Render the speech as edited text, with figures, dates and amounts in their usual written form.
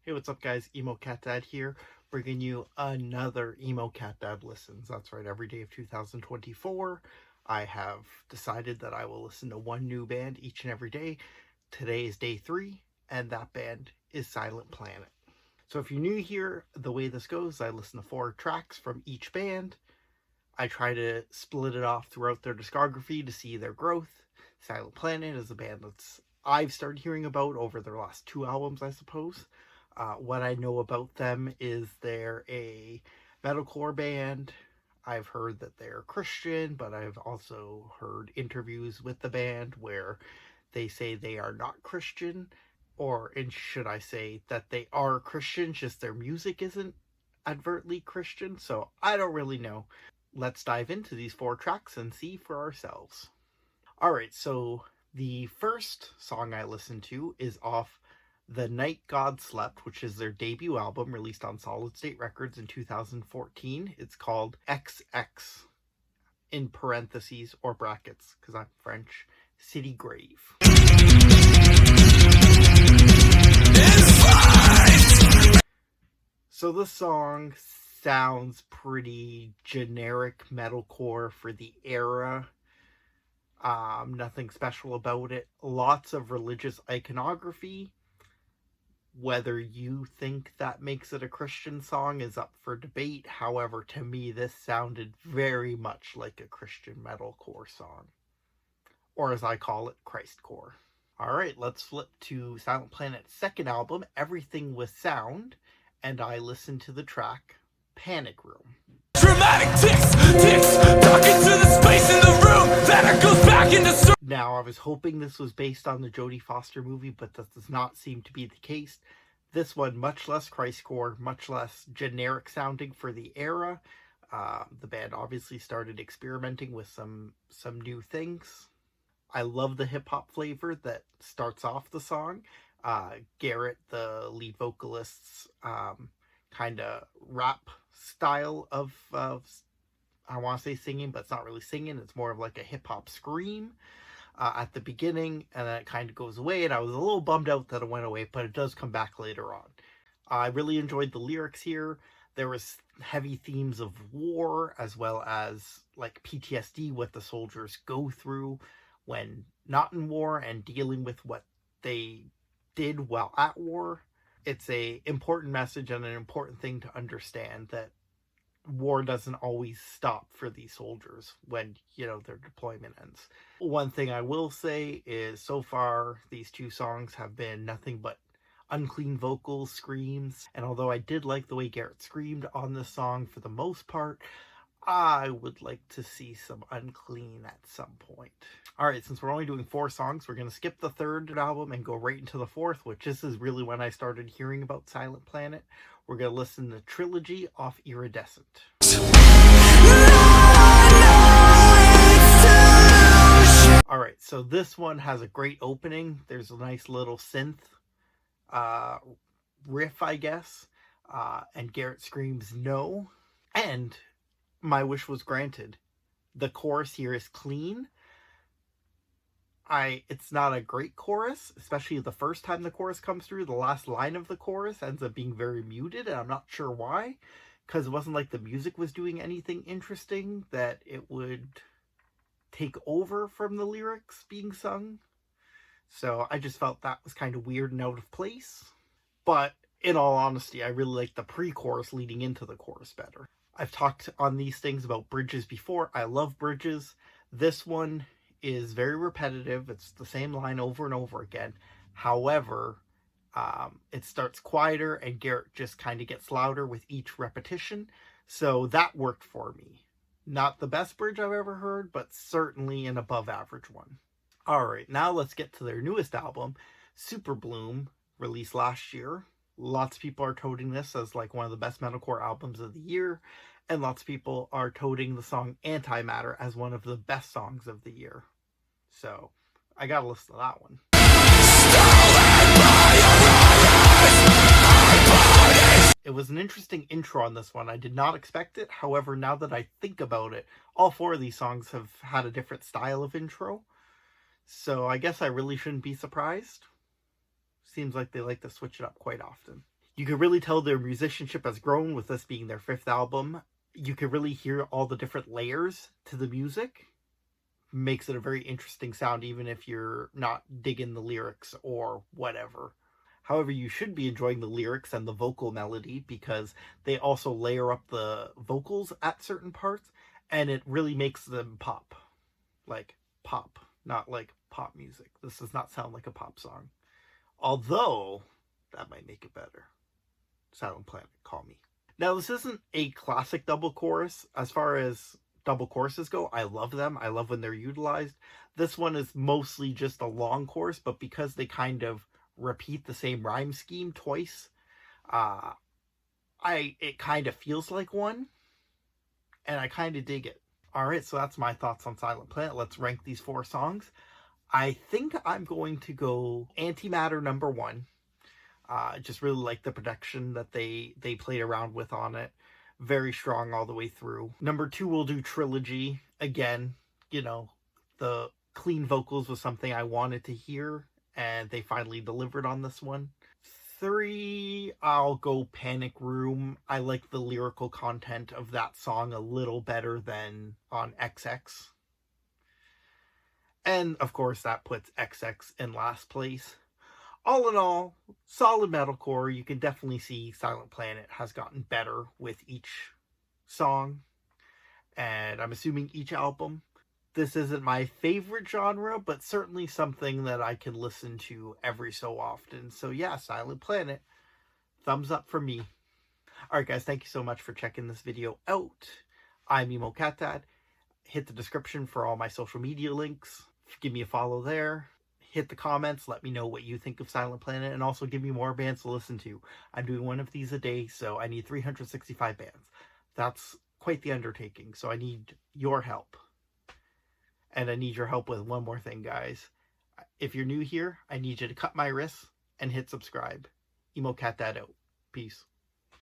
Hey, what's up guys? Emo Cat Dad here, bringing you another Emo Cat Dad Listens. That's right, every day of 2024, I have decided that I will listen to one new band each and every day. Today is day 3, and that band is Silent Planet. So if you're new here, the way this goes, I listen to 4 tracks from each band. I try to split it off throughout their discography to see their growth. Silent Planet is a band I've started hearing about over their last 2 albums, I suppose. What I know about them is they're a metalcore band. I've heard that they're Christian, but I've also heard interviews with the band where they say they are not Christian, or should I say that they are Christian, just their music isn't overtly Christian, so I don't really know. Let's dive into these 4 tracks and see for ourselves. Alright, so the first song I listened to is off The Night God Slept, which is their debut album released on Solid State Records in 2014. It's called XX, in parentheses or brackets, because I'm French, City Grave. So this song sounds pretty generic metalcore for the era. Nothing special about it. Lots of religious iconography. Whether you think that makes it a Christian song is up for debate. However, to me, this sounded very much like a Christian metalcore song. Or as I call it, Christcore. Alright, let's flip to Silent Planet's second album, Everything with Sound, and I listened to the track Panic Room. Dramatic ticks, talking to the space in the room, that goes back into... Now, I was hoping this was based on the Jodie Foster movie, but that does not seem to be the case. This one, much less Christcore, much less generic sounding for the era. The band obviously started experimenting with some new things. I love the hip-hop flavor that starts off the song. Garrett, the lead vocalist's kind of rap style of I want to say singing, but it's not really singing. It's more of like a hip-hop scream at the beginning, and then it kind of goes away, and I was a little bummed out that it went away, but it does come back later on. I really enjoyed the lyrics here. There was heavy themes of war, as well as like PTSD, what the soldiers go through when not in war, and dealing with what they did while at war. It's a important message and an important thing to understand, that war doesn't always stop for these soldiers when, their deployment ends. One thing I will say is, so far, these 2 songs have been nothing but unclean vocals, screams, and although I did like the way Garrett screamed on this song for the most part, I would like to see some unclean at some point. Alright, since we're only doing 4 songs, we're going to skip the third album and go right into the fourth, which this is really when I started hearing about Silent Planet. We're going to listen to Trilogy off Iridescent. Alright, so this one has a great opening. There's a nice little synth riff, I guess. And Garrett screams no. And my wish was granted. The chorus here is clean. It's not a great chorus, especially the first time the chorus comes through. The last line of the chorus ends up being very muted, and I'm not sure why, because it wasn't like the music was doing anything interesting that it would take over from the lyrics being sung. So I just felt that was kind of weird and out of place. But in all honesty, I really like the pre-chorus leading into the chorus better. I've talked on these things about bridges before. I love bridges. This one is very repetitive. It's the same line over and over again. However, it starts quieter and Garrett just kind of gets louder with each repetition. So that worked for me. Not the best bridge I've ever heard, but certainly an above average one. Alright, now let's get to their newest album, Super Bloom, released last year. Lots of people are touting this as like one of the best metalcore albums of the year, and lots of people are touting the song Antimatter as one of the best songs of the year. So, I gotta listen to that one. It was an interesting intro on this one. I did not expect it. However, now that I think about it, all 4 of these songs have had a different style of intro. So I guess I really shouldn't be surprised. Seems like they like to switch it up quite often. You can really tell their musicianship has grown with this being their 5th album. You can really hear all the different layers to the music. Makes it a very interesting sound, even if you're not digging the lyrics or whatever. However, you should be enjoying the lyrics and the vocal melody, because they also layer up the vocals at certain parts, and it really makes them pop. Like pop, not like pop music. This does not sound like a pop song. Although, that might make it better. Silent Planet, call me. Now, this isn't a classic double chorus. As far as double choruses go, I love them. I love when they're utilized. This one is mostly just a long chorus, but because they kind of repeat the same rhyme scheme twice, it kind of feels like one, and I kind of dig it. All right, so that's my thoughts on Silent Planet. Let's rank these 4 songs. I think I'm going to go Antimatter number 1. Just really like the production that they played around with on it. Very strong all the way through. Number 2, we'll do Trilogy. Again, you know, the clean vocals was something I wanted to hear, and they finally delivered on this one. 3, I'll go Panic Room. I like the lyrical content of that song a little better than on XX. And, of course, that puts XX in last place. All in all, solid metalcore. You can definitely see Silent Planet has gotten better with each song, and I'm assuming each album. This isn't my favorite genre, but certainly something that I can listen to every so often. So yeah, Silent Planet, thumbs up for me. Alright guys, thank you so much for checking this video out. I'm Emo Cat Dad. Hit the description for all my social media links. Give me a follow there. Hit the comments, let me know what you think of Silent Planet, and also give me more bands to listen to. I'm doing one of these a day, so I need 365 bands. That's quite the undertaking, so I need your help. And I need your help with one more thing, guys. If you're new here, I need you to cut my wrists and hit subscribe. Emo Cat Dad out. Peace.